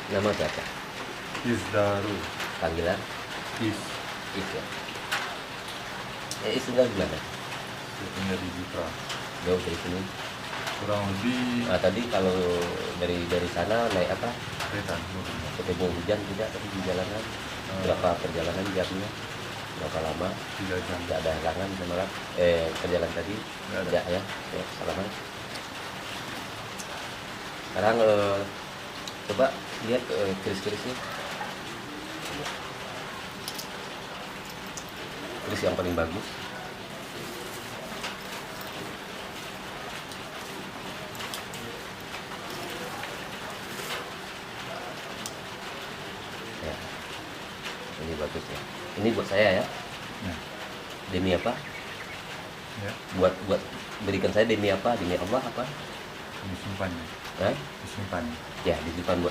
Nama siapa? Isdaru. Panggilan? Is. Is ya. Is tinggal di mana? Tinggal di Jitra. Jauh dari sini. Kurang lebih Nah, tadi kalau dari sana naik apa? kereta. Ketemu hujan tidak tadi di jalanan? Berapa perjalanan jamnya? Berapa lama? 3 jam. Tidak ada halangan sama perjalanan tadi? Nggak ada. Tidak ya. Ya, salaman. Sekarang coba lihat keris-kerisnya. Keris yang paling bagus. Ya, ini bagus ya. Ini buat saya ya. Ya. Demi apa? Ya. Buat berikan saya demi apa? Demi Allah apa? Disimpan. Hah? Disimpan. Ya, disimpan buat